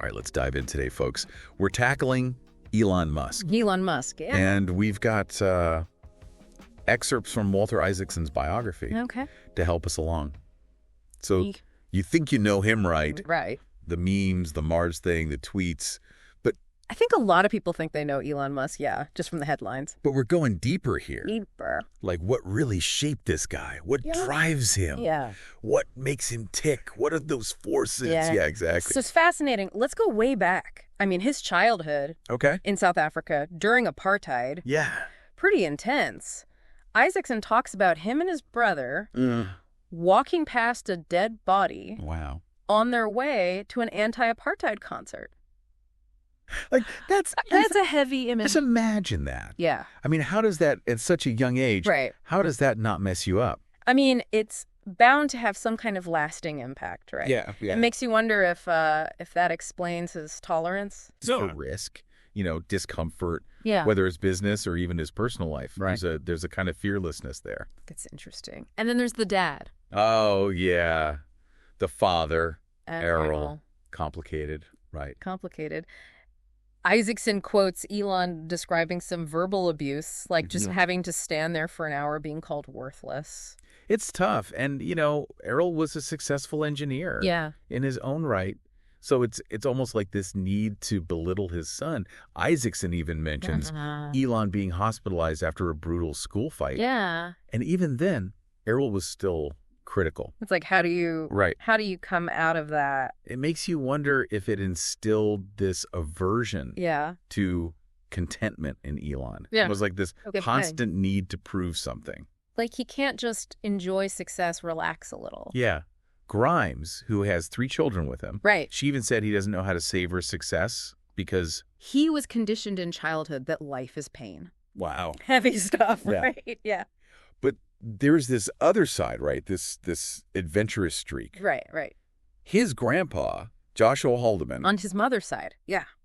right, let's dive in today, folks. We're tackling Elon Musk. Elon Musk, yeah. And we've got excerpts from Walter Isaacson's biography to help us along. So you think you know him, right? Right. The memes, the Mars thing, the tweets. But I think a lot of people think they know Elon Musk, yeah, just from the headlines. But we're going deeper here. Deeper. Like, what really shaped this guy? What drives him? Yeah. What makes him tick? What are those forces? Yeah, exactly. So it's fascinating. Let's go way back. I mean, his childhood in South Africa during apartheid. Yeah. Pretty intense. Isaacson talks about him and his brother walking past a dead body on their way to an anti-apartheid concert. Like, that's a heavy image. Just imagine that. Yeah. I mean, how does that, at such a young age, how does that not mess you up? I mean, it's bound to have some kind of lasting impact, right? Yeah. It makes you wonder if that explains his tolerance. For risk, discomfort, Yeah. whether it's business or even his personal life. Right. There's a kind of fearlessness there. It's interesting. And then there's the dad. Oh, yeah. The father, Errol. Complicated, right. Complicated. Isaacson quotes Elon describing some verbal abuse, like just having to stand there for an hour being called worthless. It's tough. And, Errol was a successful engineer in his own right. So it's almost like this need to belittle his son. Isaacson even mentions Elon being hospitalized after a brutal school fight. Yeah. And even then, Errol was still critical. It's like, how do you come out of that? It makes you wonder if it instilled this aversion to contentment in Elon. Yeah. It was like this constant need to prove something. Like, he can't just enjoy success, relax a little. Yeah. Grimes, who has 3 children with him. Right. She even said he doesn't know how to savor success because he was conditioned in childhood that life is pain. Wow. Heavy stuff, right? Yeah. But there's this other side, right? This adventurous streak. Right. His grandpa, Joshua Haldeman. On his mother's side,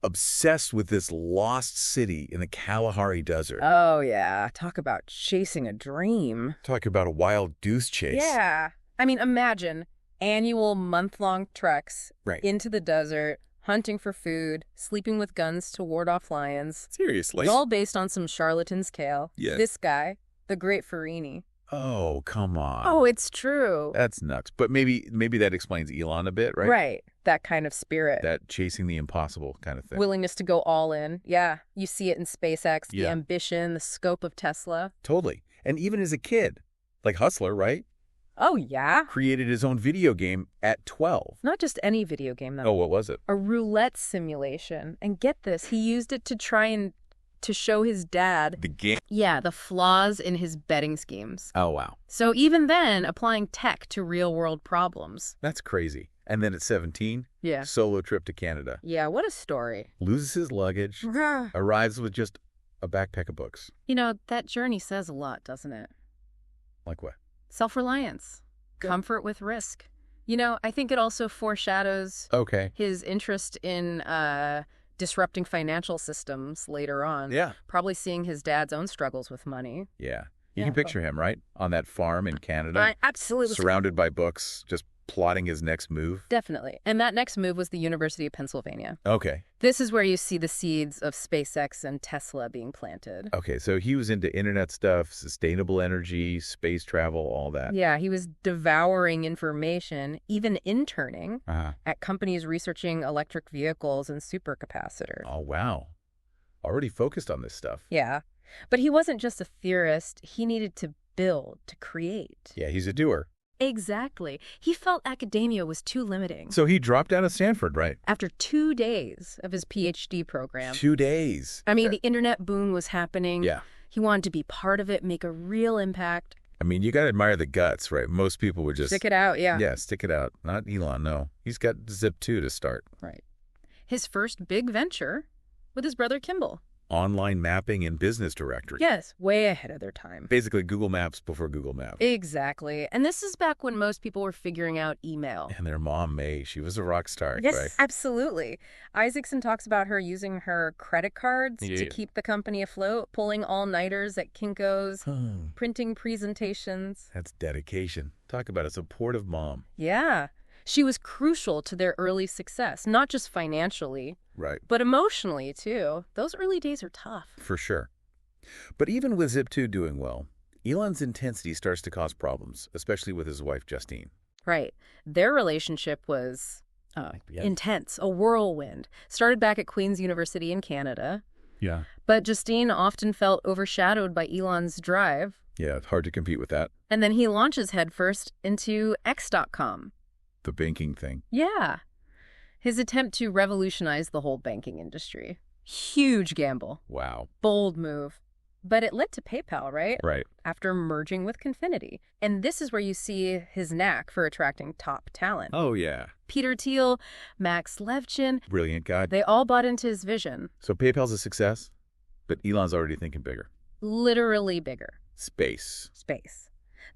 obsessed with this lost city in the Kalahari Desert. Oh, yeah. Talk about chasing a dream. Talk about a wild goose chase. Yeah. I mean, imagine annual month-long treks into the desert, hunting for food, sleeping with guns to ward off lions. Seriously? It's all based on some charlatan's tale. Yeah. This guy, the great Farini. Oh, come on. Oh, it's true. That's nuts. But maybe that explains Elon a bit, right? Right. That kind of spirit. That chasing the impossible kind of thing. Willingness to go all in. Yeah. You see it in SpaceX, the ambition, the scope of Tesla. Totally. And even as a kid, like Hustler, right? Oh, yeah. Created his own video game at 12. Not just any video game, though. Oh, what was it? A roulette simulation. And get this, he used it to try and to show his dad the game. Yeah, the flaws in his betting schemes. Oh, wow. So even then, applying tech to real-world problems. That's crazy. And then at 17, solo trip to Canada. Yeah, what a story. Loses his luggage, arrives with just a backpack of books. That journey says a lot, doesn't it? Like what? Self-reliance, comfort with risk. I think it also foreshadows his interest in disrupting financial systems later on. Yeah. Probably seeing his dad's own struggles with money. Yeah. You can picture him, right? On that farm in Canada. Absolutely. Surrounded by books, just plotting his next move. Definitely. And that next move was the University of Pennsylvania. Okay. This is where you see the seeds of SpaceX and Tesla being planted. Okay, so he was into internet stuff, sustainable energy, space travel, all that. Yeah, he was devouring information, even interning at companies researching electric vehicles and supercapacitors. Oh, wow. Already focused on this stuff. Yeah. But he wasn't just a theorist. He needed to build, to create. Yeah, he's a doer. Exactly. He felt academia was too limiting. So he dropped out of Stanford, right? After 2 days of his PhD program. 2 days. I mean, the internet boom was happening. Yeah. He wanted to be part of it, make a real impact. I mean, you got to admire the guts, right? Most people would just... Stick it out, yeah. Yeah, stick it out. Not Elon, no. He's got Zip 2 to start. Right. His first big venture with his brother Kimball. Online mapping and business directory. Yes, way ahead of their time. Basically, Google Maps before Google Maps. Exactly. And this is back when most people were figuring out email. And their mom, May, she was a rock star, yes, right? Absolutely. Isaacson talks about her using her credit cards to keep the company afloat, pulling all-nighters at Kinko's, printing presentations. That's dedication. Talk about a supportive mom. Yeah. She was crucial to their early success, not just financially, right, but emotionally, too. Those early days are tough. For sure. But even with Zip2 doing well, Elon's intensity starts to cause problems, especially with his wife, Justine. Right. Their relationship was intense, a whirlwind. Started back at Queen's University in Canada. Yeah. But Justine often felt overshadowed by Elon's drive. Yeah, it's hard to compete with that. And then he launches headfirst into X.com. The banking thing. Yeah. His attempt to revolutionize the whole banking industry. Huge gamble. Wow. Bold move. But it led to PayPal, right? Right. After merging with Confinity. And this is where you see his knack for attracting top talent. Oh, yeah. Peter Thiel, Max Levchin. Brilliant guy. They all bought into his vision. So PayPal's a success, but Elon's already thinking bigger. Literally bigger. Space.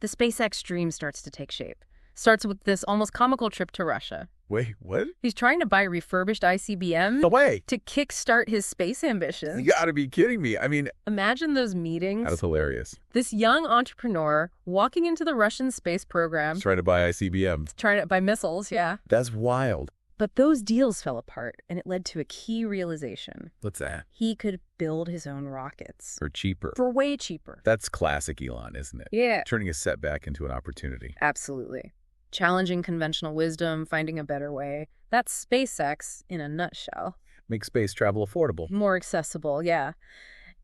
The SpaceX dream starts to take shape. Starts with this almost comical trip to Russia. Wait, what? He's trying to buy refurbished ICBMs. No way. To kickstart his space ambitions. You gotta be kidding me. I mean, imagine those meetings. That was hilarious. This young entrepreneur walking into the Russian space program. He's trying to buy ICBMs. Trying to buy missiles, yeah. That's wild. But those deals fell apart, and it led to a key realization. What's that? He could build his own rockets. For cheaper. For way cheaper. That's classic Elon, isn't it? Yeah. Turning a setback into an opportunity. Absolutely. Challenging conventional wisdom, finding a better way. That's SpaceX in a nutshell. Make space travel affordable. More accessible, yeah.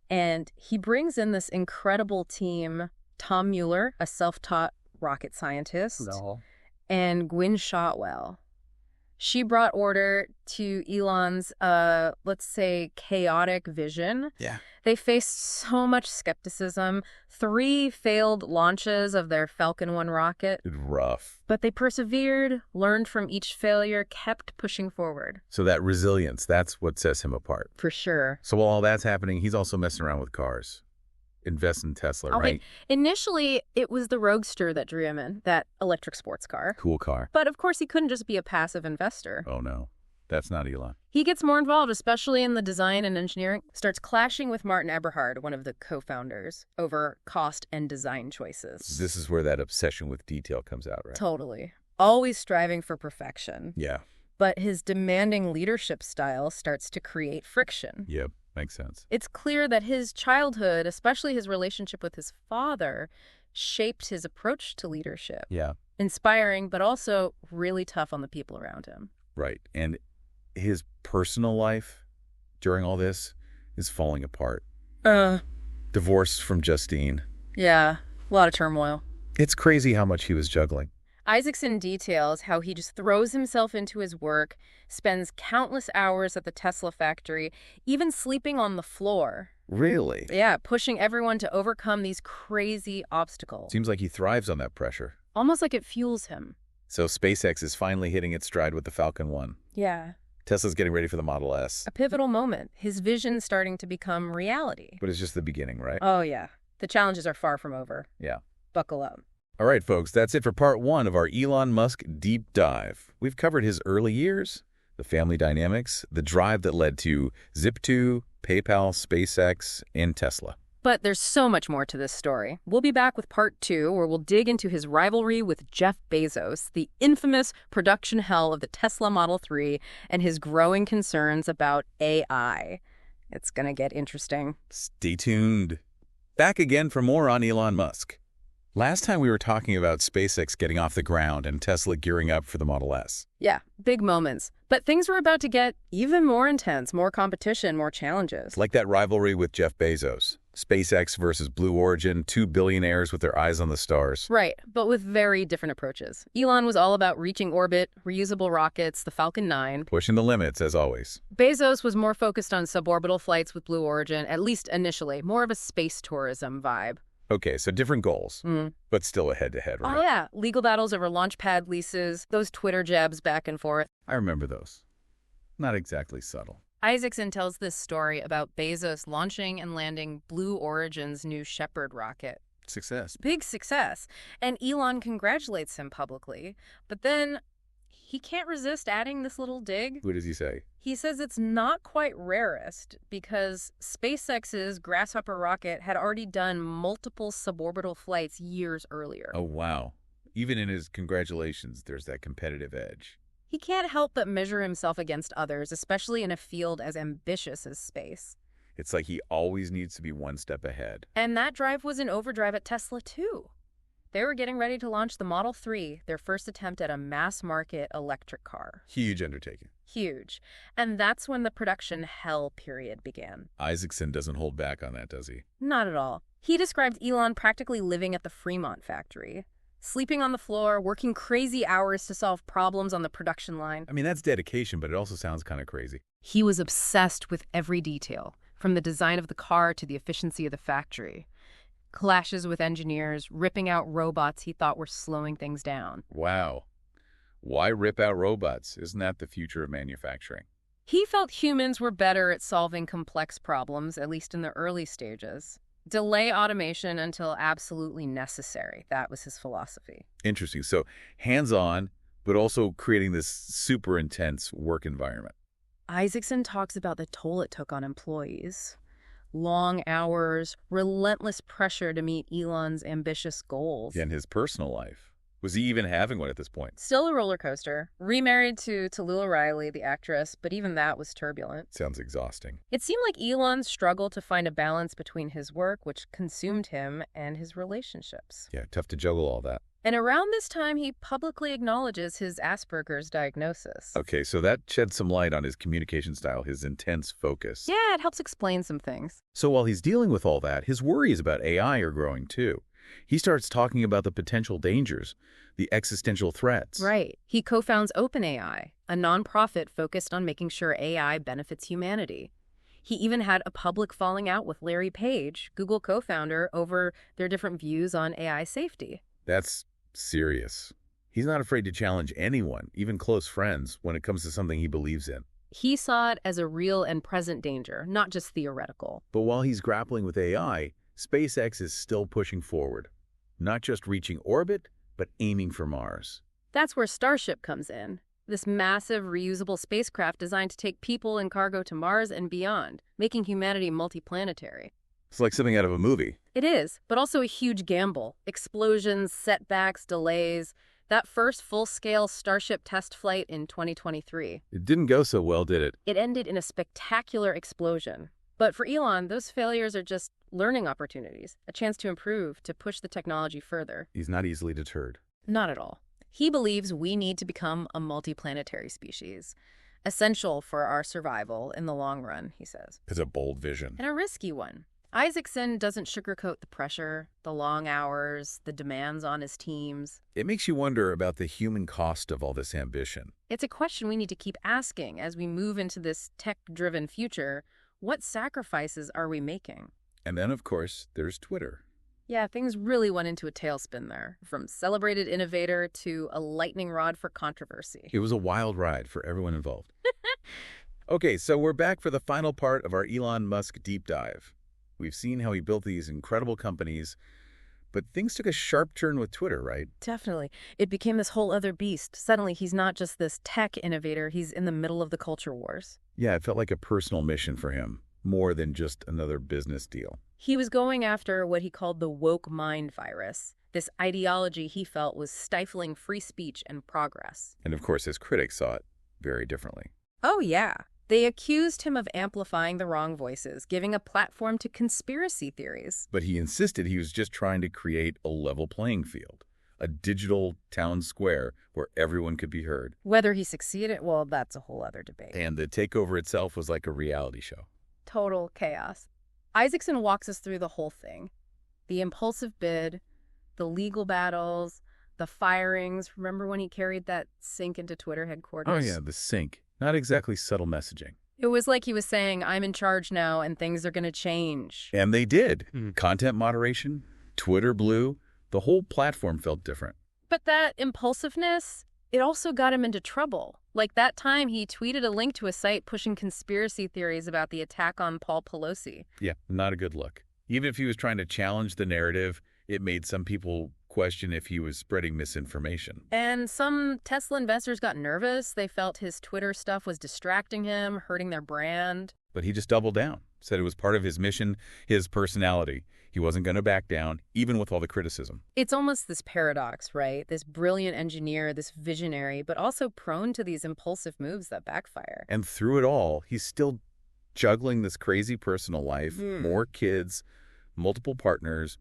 And he brings in this incredible team, Tom Mueller, a self-taught rocket scientist, and Gwynne Shotwell. She brought order to Elon's, let's say, chaotic vision. Yeah. They faced so much skepticism. 3 failed launches of their Falcon 1 rocket. Rough. But they persevered, learned from each failure, kept pushing forward. So that resilience, that's what sets him apart. For sure. So while all that's happening, he's also messing around with cars. Invest in Tesla, right? Initially, it was the Roadster that drew him in, that electric sports car. Cool car. But of course, he couldn't just be a passive investor. Oh, no. That's not Elon. He gets more involved, especially in the design and engineering. Starts clashing with Martin Eberhard, one of the co-founders, over cost and design choices. This is where that obsession with detail comes out, right? Totally. Always striving for perfection. Yeah. But his demanding leadership style starts to create friction. Yep. Makes sense. It's clear that his childhood, especially his relationship with his father, shaped his approach to leadership. Yeah. Inspiring, but also really tough on the people around him. Right. And his personal life during all this is falling apart. Divorced from Justine. Yeah. A lot of turmoil. It's crazy how much he was juggling. Isaacson details how he just throws himself into his work, spends countless hours at the Tesla factory, even sleeping on the floor. Really? Yeah, pushing everyone to overcome these crazy obstacles. Seems like he thrives on that pressure. Almost like it fuels him. So SpaceX is finally hitting its stride with the Falcon 1. Yeah. Tesla's getting ready for the Model S. A pivotal moment. His vision starting to become reality. But it's just the beginning, right? Oh, yeah. The challenges are far from over. Yeah. Buckle up. All right, folks, that's it for part 1 of our Elon Musk deep dive. We've covered his early years, the family dynamics, the drive that led to Zip2, PayPal, SpaceX, and Tesla. But there's so much more to this story. We'll be back with part 2, where we'll dig into his rivalry with Jeff Bezos, the infamous production hell of the Tesla Model 3, and his growing concerns about AI. It's gonna get interesting. Stay tuned. Back again for more on Elon Musk. Last time we were talking about SpaceX getting off the ground and Tesla gearing up for the Model S. Yeah, big moments. But things were about to get even more intense, more competition, more challenges. Like that rivalry with Jeff Bezos. SpaceX versus Blue Origin, 2 billionaires with their eyes on the stars. Right, but with very different approaches. Elon was all about reaching orbit, reusable rockets, the Falcon 9. Pushing the limits, as always. Bezos was more focused on suborbital flights with Blue Origin, at least initially, more of a space tourism vibe. Okay, so different goals, but still a head-to-head, right? Oh, yeah. Legal battles over launch pad leases, those Twitter jabs back and forth. I remember those. Not exactly subtle. Isaacson tells this story about Bezos launching and landing Blue Origin's New Shepard rocket. Success. Big success. And Elon congratulates him publicly. But then he can't resist adding this little dig. What does he say? He says it's not quite rarest because SpaceX's Grasshopper rocket had already done multiple suborbital flights years earlier. Oh, wow. Even in his congratulations, there's that competitive edge. He can't help but measure himself against others, especially in a field as ambitious as space. It's like he always needs to be one step ahead. And that drive was in overdrive at Tesla, too. They were getting ready to launch the Model 3, their first attempt at a mass-market electric car. Huge undertaking. Huge. And that's when the production hell period began. Isaacson doesn't hold back on that, does he? Not at all. He described Elon practically living at the Fremont factory, sleeping on the floor, working crazy hours to solve problems on the production line. I mean, that's dedication, but it also sounds kind of crazy. He was obsessed with every detail, from the design of the car to the efficiency of the factory. Clashes with engineers, ripping out robots he thought were slowing things down. Wow. Why rip out robots? Isn't that the future of manufacturing? He felt humans were better at solving complex problems, at least in the early stages. Delay automation until absolutely necessary. That was his philosophy. Interesting. So hands-on, but also creating this super intense work environment. Isaacson talks about the toll it took on employees. Long hours, relentless pressure to meet Elon's ambitious goals. And his personal life. Was he even having one at this point? Still a roller coaster. Remarried to Tallulah Riley, the actress, but even that was turbulent. Sounds exhausting. It seemed like Elon struggled to find a balance between his work, which consumed him, and his relationships. Yeah, tough to juggle all that. And around this time, he publicly acknowledges his Asperger's diagnosis. Okay, so that sheds some light on his communication style, his intense focus. Yeah, it helps explain some things. So while he's dealing with all that, his worries about AI are growing too. He starts talking about the potential dangers, the existential threats. Right. He co-founds OpenAI, a nonprofit focused on making sure AI benefits humanity. He even had a public falling out with Larry Page, Google co-founder, over their different views on AI safety. That's serious. He's not afraid to challenge anyone, even close friends, when it comes to something he believes in. He saw it as a real and present danger, not just theoretical. But while he's grappling with AI, SpaceX is still pushing forward. Not just reaching orbit, but aiming for Mars. That's where Starship comes in. This massive, reusable spacecraft designed to take people and cargo to Mars and beyond, making humanity multiplanetary. It's like something out of a movie. It is, but also a huge gamble. Explosions, setbacks, delays. That first full-scale Starship test flight in 2023. It didn't go so well, did it? It ended in a spectacular explosion. But for Elon, those failures are just learning opportunities, a chance to improve, to push the technology further. He's not easily deterred. Not at all. He believes we need to become a multiplanetary species. Essential for our survival in the long run, he says. It's a bold vision. And a risky one. Isaacson doesn't sugarcoat the pressure, the long hours, the demands on his teams. It makes you wonder about the human cost of all this ambition. It's a question we need to keep asking as we move into this tech-driven future. What sacrifices are we making? And then, of course, there's Twitter. Yeah, things really went into a tailspin there, from celebrated innovator to a lightning rod for controversy. It was a wild ride for everyone involved. Okay, so we're back for the final part of our Elon Musk deep dive. We've seen how he built these incredible companies, but things took a sharp turn with Twitter, right? Definitely. It became this whole other beast. Suddenly, he's not just this tech innovator, he's in the middle of the culture wars. Yeah, it felt like a personal mission for him, more than just another business deal. He was going after what he called the woke mind virus, this ideology he felt was stifling free speech and progress. And of course, his critics saw it very differently. Oh, yeah. They accused him of amplifying the wrong voices, giving a platform to conspiracy theories. But he insisted he was just trying to create a level playing field, a digital town square where everyone could be heard. Whether he succeeded, well, that's a whole other debate. And the takeover itself was like a reality show. Total chaos. Isaacson walks us through the whole thing. The impulsive bid, the legal battles, the firings. Remember when he carried that sink into Twitter headquarters? Oh, yeah, the sink. Not exactly subtle messaging. It was like he was saying, I'm in charge now and things are going to change. And they did. Content moderation, Twitter blew, the whole platform felt different. But that impulsiveness, it also got him into trouble. Like that time he tweeted a link to a site pushing conspiracy theories about the attack on Paul Pelosi. Yeah, not a good look. Even if he was trying to challenge the narrative, it made some people question if he was spreading misinformation. And some Tesla investors got nervous. They felt his Twitter stuff was distracting him, hurting their brand. But he just doubled down, said it was part of his mission, his personality. He wasn't going to back down, even with all the criticism. It's almost this paradox, right? This brilliant engineer, this visionary, but also prone to these impulsive moves that backfire. And through it all, he's still juggling this crazy personal life, more kids, multiple partners.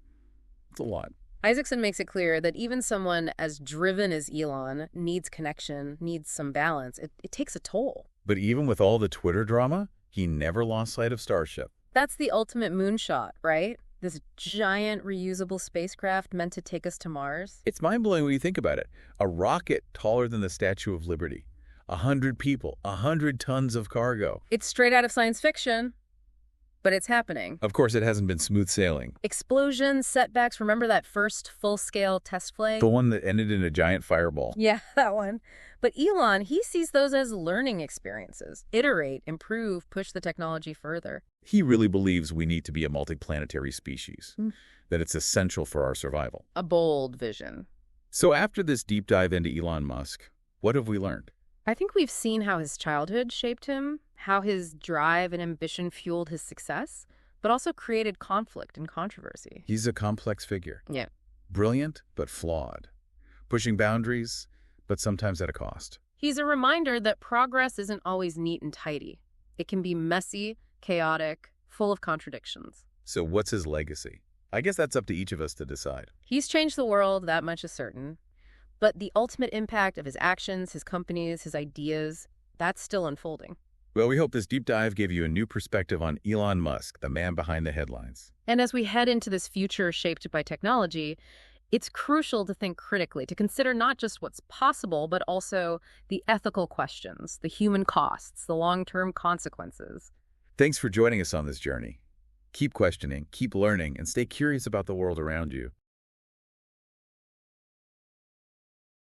It's a lot. Isaacson makes it clear that even someone as driven as Elon needs connection, needs some balance. It takes a toll. But even with all the Twitter drama, he never lost sight of Starship. That's the ultimate moonshot, right? This giant reusable spacecraft meant to take us to Mars. It's mind-blowing when you think about it. A rocket taller than the Statue of Liberty. 100 people, 100 tons of cargo. It's straight out of science fiction, but it's happening. Of course, it hasn't been smooth sailing. Explosions, setbacks. Remember that first full-scale test flight? The one that ended in a giant fireball. Yeah, that one. But Elon, he sees those as learning experiences. Iterate, improve, push the technology further. He really believes we need to be a multiplanetary species, that it's essential for our survival. A bold vision. So after this deep dive into Elon Musk, what have we learned? I think we've seen how his childhood shaped him, how his drive and ambition fueled his success, but also created conflict and controversy. He's a complex figure. Yeah. Brilliant, but flawed. Pushing boundaries, but sometimes at a cost. He's a reminder that progress isn't always neat and tidy. It can be messy, chaotic, full of contradictions. So what's his legacy? I guess that's up to each of us to decide. He's changed the world, that much is certain. But the ultimate impact of his actions, his companies, his ideas, that's still unfolding. Well, we hope this deep dive gave you a new perspective on Elon Musk, the man behind the headlines. And as we head into this future shaped by technology, it's crucial to think critically, to consider not just what's possible, but also the ethical questions, the human costs, the long-term consequences. Thanks for joining us on this journey. Keep questioning, keep learning, and stay curious about the world around you.